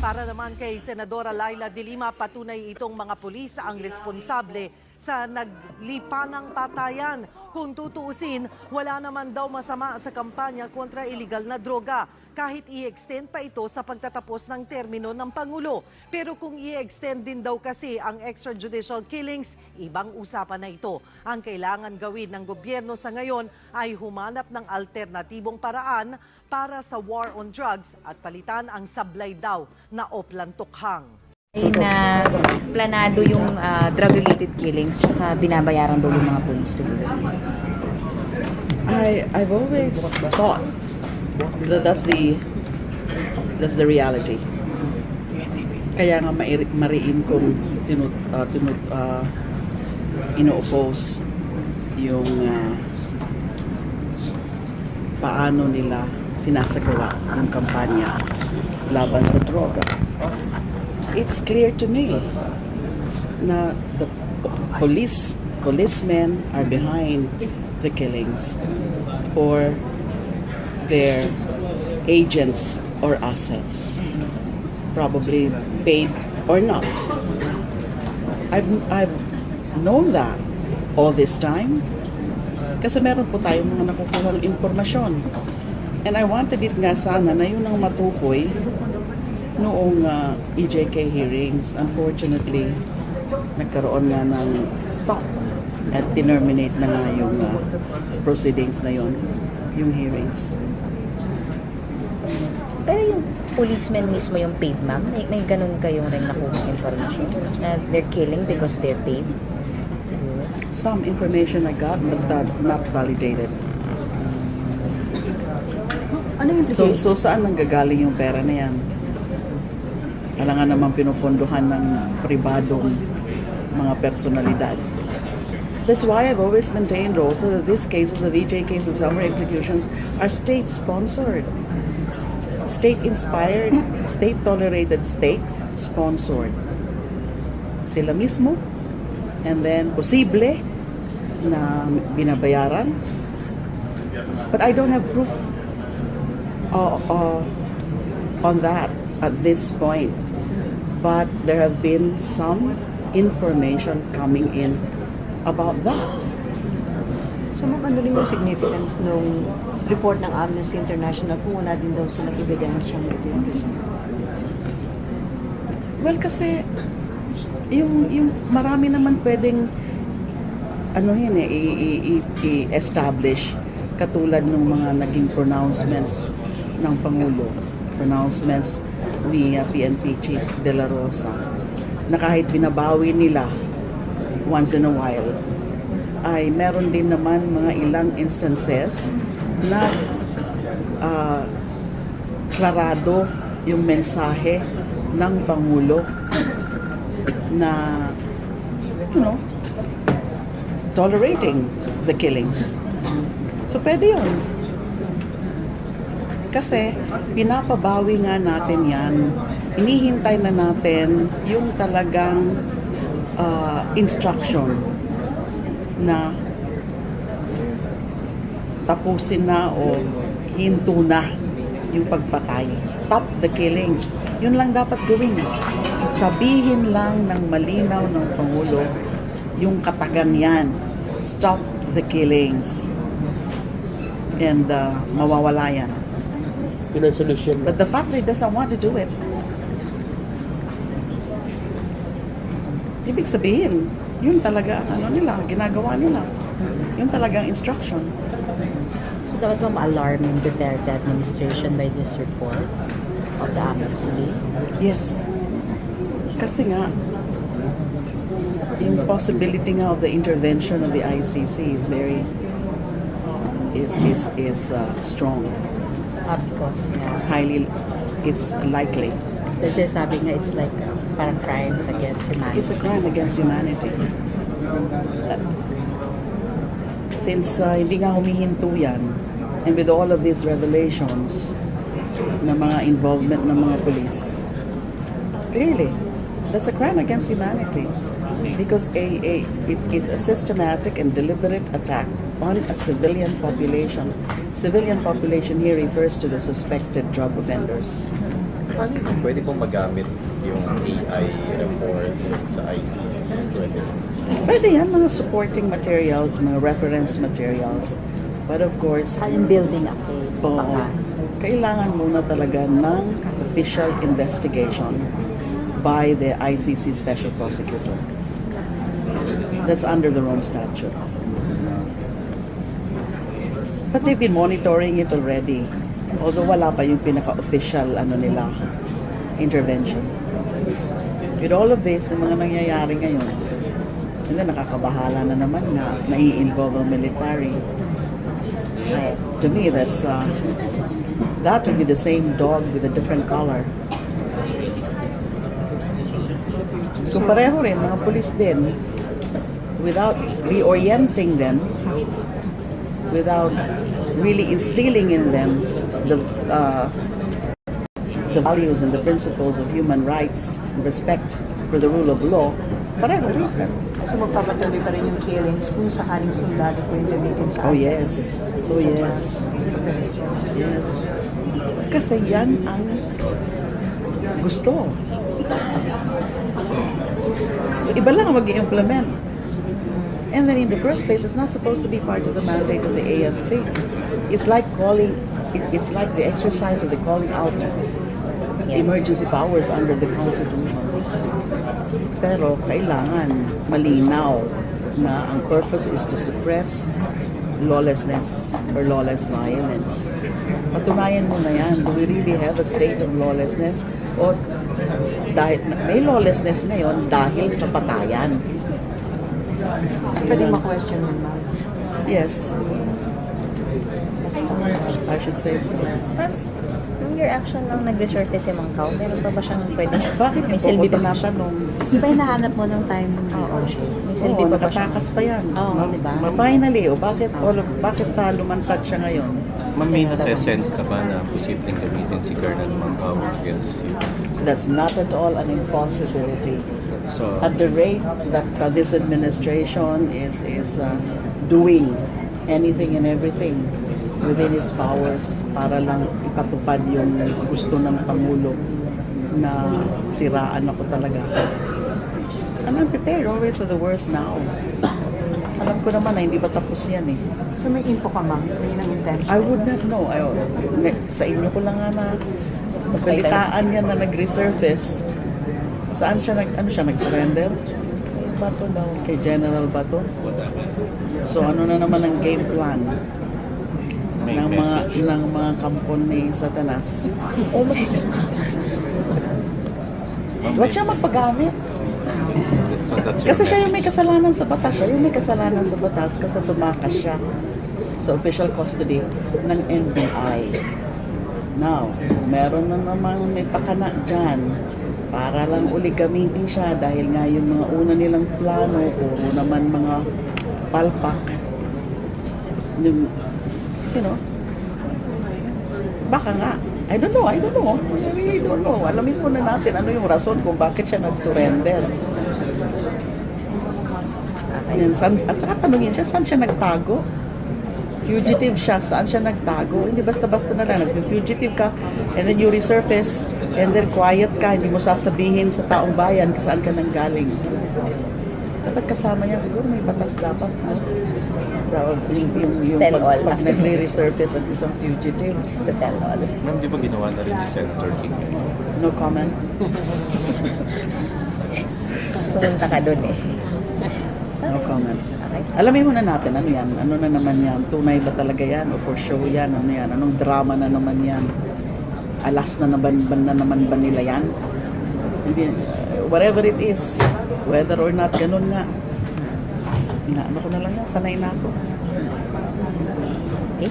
Para naman kay Senadora Laila de Lima, patunay itong mga pulis ang responsable sa naglipanang patayan. Kung tutuusin, wala naman daw masama sa kampanya kontra iligal na droga, kahit i-extend pa ito sa pagtatapos ng termino ng Pangulo. Pero kung i-extend din daw kasi ang extrajudicial killings, ibang usapan na ito. Ang kailangan gawin ng gobyerno sa ngayon ay humanap ng alternatibong paraan para sa war on drugs at palitan ang sablay daw na oplantukhang. Na planado yung drug-related killings tsaka binabayaran daw yung mga police to do that. I've always thought that that's the reality. Kaya nga mariin kung ino-oppose yung paano nila sinasagawa yung kampanya laban sa droga. It's clear to me na the policemen are behind the killings or their agents or assets, probably paid or not. I've known that all this time kasi meron po tayong mga nakukuhang impormasyon. And I wanted it nga sana na yun ang matukoy noong EJK hearings. Unfortunately, nagkaroon nga ng stop at terminate na nga yung proceedings na yun, yung hearings. Pero yung policemen mismo yung paid, ma'am? May ganun kayong rin nakuha information na they're killing because they're paid? Some information I got, but that not validated. Ano yung implication? So saan nanggagaling yung pera na yan? Kailangan naman pinupondohan ng pribadong mga personalidad. That's why I've always maintained also that these cases of EJKs and summary executions are state-sponsored. State-inspired, state-tolerated, state-sponsored. Sila mismo, and then posible na binabayaran. But I don't have proof on that at this point, but there have been some information coming in about that. So ma'am, ano rin yung significance nung report ng Amnesty International kung wala din daw silang ebidensyang ito? Well, kasi yung marami naman pwedeng i-establish katulad ng mga naging pronouncements ng Pangulo, pronouncements ni PNP Chief De La Rosa, na kahit binabawi nila once in a while, ay meron din naman mga ilang instances na klarado yung mensahe ng Pangulo na, tolerating the killings. So pwede yun. Kasi pinapabawi nga natin yan, hinihintay na natin yung talagang instruction na tapusin na o hinto na yung pagpatay. Stop the killings. Yun lang dapat gawin. Sabihin lang ng malinaw ng Pangulo yung katagang yan. Stop the killings. And mawawala yan. Yun ang solusyon. But the fact that he doesn't want to do it, ibig sabihin, yun talaga, ginagawa nila. Yun talagang instruction. So dapat ba ma-alarming Duterte administration by this report of the amnesty? Yes. Kasi nga, yung possibility nga of the intervention of the ICC is very, is strong. Because It's likely. kasi sabi nga it's like parang crimes against humanity. It's a crime against humanity. Since hindi nga humihinto yan, and with all of these revelations na mga involvement ng mga police, clearly, that's a crime against humanity. Because it's a systematic and deliberate attack on a civilian population. Civilian population here refers to the suspected drug offenders. Paano pwede pong magamit yung AI report sa ICC? Pwede yan, mga supporting materials, mga reference materials. But of course, In building a case. oo, baka. kailangan muna talaga ng official investigation by the ICC Special Prosecutor. That's under the Rome Statute. But they've been monitoring it already. Although wala pa yung pinaka-official intervention. With all of this, yung mga nangyayari ngayon, and then nakakabahala na naman na nai-involve ang military. To me, that would be the same dog with a different color. Kung pareho rin, mga pulis din, without reorienting them, without really instilling in them the values and the principles of human rights, respect for the rule of law, pareho rin. So magpapatuloy pa rin yung killings kung sakaling sundalo po yung gamitin sa Oh yes. Oh yes. Yes. Kasi yan ang gusto. So iba lang ang mag-i-implement. And then in the first place, it's not supposed to be part of the mandate of the AFP. It's like the exercise of the calling out emergency powers under the Constitution. Pero kailangan malinaw na ang purpose is to suppress lawlessness or lawless violence. Patunayan mo na yan. Do we really have a state of lawlessness? O dahil may lawlessness ngayon dahil sa patayan? Pwedeng ma-question yun, ma'am. Yes. I should say so. Tapos, nung your action lang nag-resurface si Mang Kao, meron pa ba siyang pwede? Bakit May po silbi ko pa ba siya? tinatanong? Di ba hinahanap mo ng time? Oo. May silbi Oo, pa ba siya? nakatakas pa yan. Oo, di ba? Finally, bakit lumantad siya ngayon? Ma'am, may nasa-sense ka ba na posibleng gamitin si Colonel Mangao against you? That's not at all an impossibility. So, At the rate that this administration is doing anything and everything within its powers para lang ipatupad yung gusto ng Pangulo na siraan ako talaga. And I'm prepared always for the worst now. Alam ko naman na hindi pa tapos yan eh. So may info ka, ma'am, na yun ang intention. I would not know. Sa inyo ko lang nga na nabalitaan yan na nag-resurface. Saan siya nag-surrender? Bato daw. Kay General Bato. So ano na naman ang game plan may ng message. mga kampon ni Satanas? Oh my God. Huwag siya magpagamit. So that's your Kasi siya yung may message. kasalanan sa batas. Siya yung may kasalanan sa batas kasi tumakas siya sa official custody ng NBI. Now, meron na namang may pakana dyan para lang uli gamitin siya dahil nga yung mga una nilang plano puro naman mga palpak. Yung, baka nga. I don't know. I really don't know. Alamin muna natin ano yung rason kung bakit siya nag-surrender. Ayan, at saka tanungin siya, saan siya nagtago? Fugitive siya, saan siya nagtago? Hindi basta-basta na lang, nag-fugitive ka, and then you resurface, and then quiet ka, hindi mo sasabihin sa taong bayan kung saan ka nanggaling. Dapat kasama niyan, siguro may batas dapat, no? Yung Tell all. pag nagre-resurface ang isang fugitive. To tell all. Ma'am, di ba ginawa na rin ni Senator King? No comment. Pumunta ka dun eh. No comment. Okay. Alamin muna natin, ano yan? Ano na naman yan? Tunay ba talaga yan? O for show yan? Ano yan? Anong drama na naman yan? Alas na naman ba nila yan? Hindi, whatever it is, whether or not, ganun nga. Ano ko na lang yan? Sanay na ako. Okay.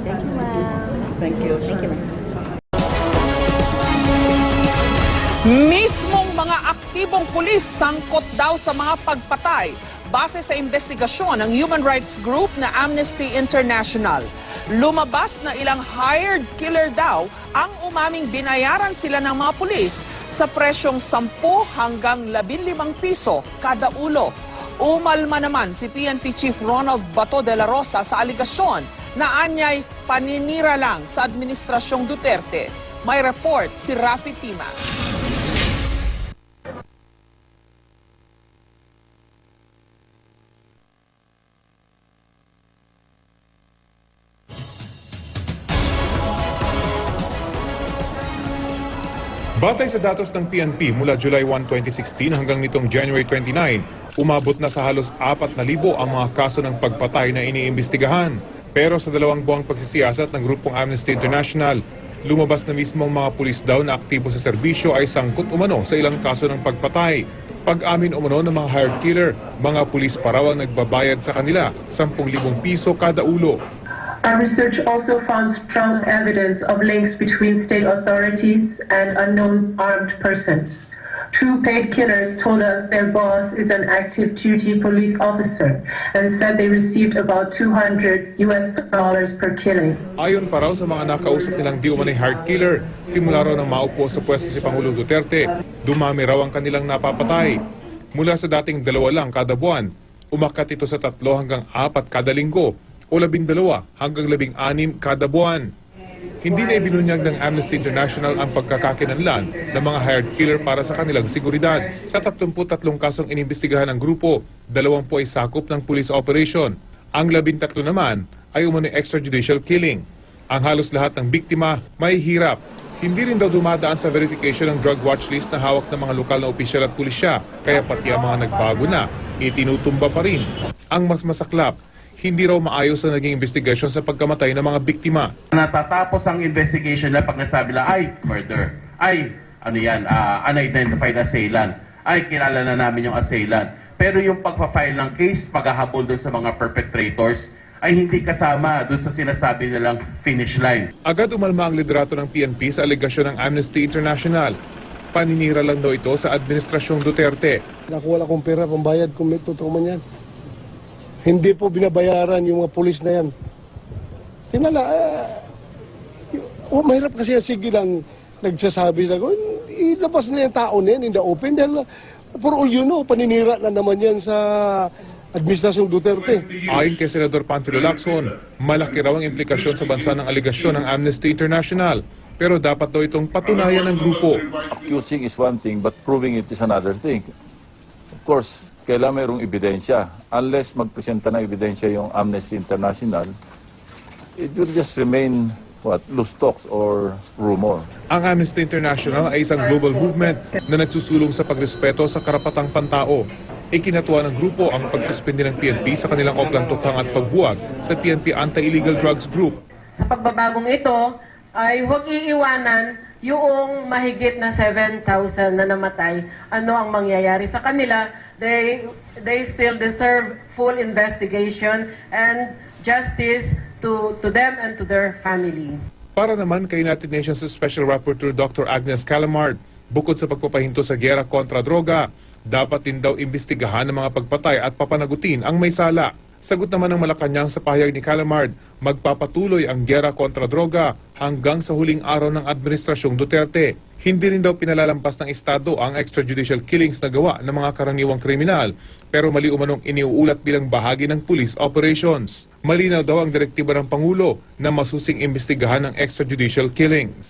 Thank you, ma'am. Thank you. Thank you, ma'am. Mismong mga aktibong pulis sangkot daw sa mga pagpatay base sa investigasyon ng human rights group na Amnesty International. Lumabas na ilang hired killer daw ang umaming binayaran sila ng mga pulis sa presyong 10 hanggang 15 piso kada ulo. Umalma naman si PNP Chief Ronald Bato de la Rosa sa aligasyon na anyay paninira lang sa Administrasyong Duterte. May report si Rafi Tima. Batay sa datos ng PNP mula July 1, 2016 hanggang nitong January 29, umabot na sa halos 4,000 ang mga kaso ng pagpatay na iniimbestigahan. Pero sa 2 buwang pagsisiyasat ng grupong Amnesty International, lumabas na mismo ang mga pulis daw na aktibo sa serbisyo ay sangkot umano sa ilang kaso ng pagpatay. Pag-amin umano ng mga hired killer, mga pulis pa raw ang nagbabayad sa kanila 10,000 piso kada ulo. Our research also found strong evidence of links between state authorities and unknown armed persons. Two paid killers told us their boss is an active duty police officer and said they received about $200 per killing. Ayon pa raw sa mga nakausap nilang di umanay hard killer, simula raw nang maupo sa pwesto si Pangulong Duterte, dumami raw ang kanilang napapatay. Mula sa dating 2 lang kada buwan, umakyat ito sa 3 hanggang 4 kada linggo o 12 hanggang 16 kada buwan. Hindi na ibinunyag ng Amnesty International ang pagkakakinanlan ng mga hired killer para sa kanilang seguridad. Sa 33 kasong inimbestigahan ng grupo, 20 ay sakop ng police operation. Ang 13 naman ay umano'y extrajudicial killing. Ang halos lahat ng biktima may hirap. Hindi rin daw dumadaan sa verification ng drug watch list na hawak ng mga lokal na opisyal at pulisya, kaya pati ang mga nagbago na, itinutumba pa rin. Ang mas masaklap, hindi raw maayos na naging investigasyon sa pagkamatay ng mga biktima. Natatapos ang investigation na pag nasabi lang, ay, murder, ay, unidentified assailant, ay, kilala na namin yung assailant. Pero yung pagpa-file ng case, paghahabol doon sa mga perpetrators, ay hindi kasama doon sa sinasabi nilang finish line. Agad umalma ang liderato ng PNP sa alegasyon ng Amnesty International. Paninira lang daw ito sa Administrasyong Duterte. Nakuha akong pera pambayad kung may totoo man yan. Hindi po binabayaran yung mga pulis na yan. Tinala, mahirap kasi sige lang nagsasabi na, ilabas na yung tao na yan in the open. Dahil, for all you know, paninira na naman yan sa Administrasyong Duterte. Ayon kay Senador Panfilo Lacson, malaki raw ang implikasyon sa bansa ng alegasyon ng Amnesty International. Pero dapat daw itong patunayan ng grupo. Accusing is one thing, but proving it is another thing. Of course, kailangan mayroong ebidensya. Unless magpresenta ng ebidensya yung Amnesty International, it will just remain loose talks or rumor. Ang Amnesty International ay isang global movement na nagsusulong sa pagrespeto sa karapatang pantao. Ikinatuwa ng grupo ang pagsuspindi ng PNP sa kanilang oklang tukhang at pagbuwag sa PNP Anti-Illegal Drugs Group. Sa pagbabagong ito ay huwag iiwanan yung mahigit na 7,000 na namatay. Ano ang mangyayari sa kanila? They still deserve full investigation and justice to them and to their family. Para naman kay United Nations Special Rapporteur Dr. Agnes Callamard, bukod sa pagpapahinto sa giyera kontra droga, dapat din daw imbestigahan ng mga pagpatay at papanagutin ang may sala. Sagot naman ng Malacanang sa pahayag ni Callamard, magpapatuloy ang giyera kontra droga hanggang sa huling araw ng Administrasyong Duterte. Hindi rin daw pinalalampas ng Estado ang extrajudicial killings na gawa ng mga karaniwang kriminal, pero mali umanong iniuulat bilang bahagi ng police operations. Malinaw daw ang direktiba ng Pangulo na masusing imbestigahan ng extrajudicial killings.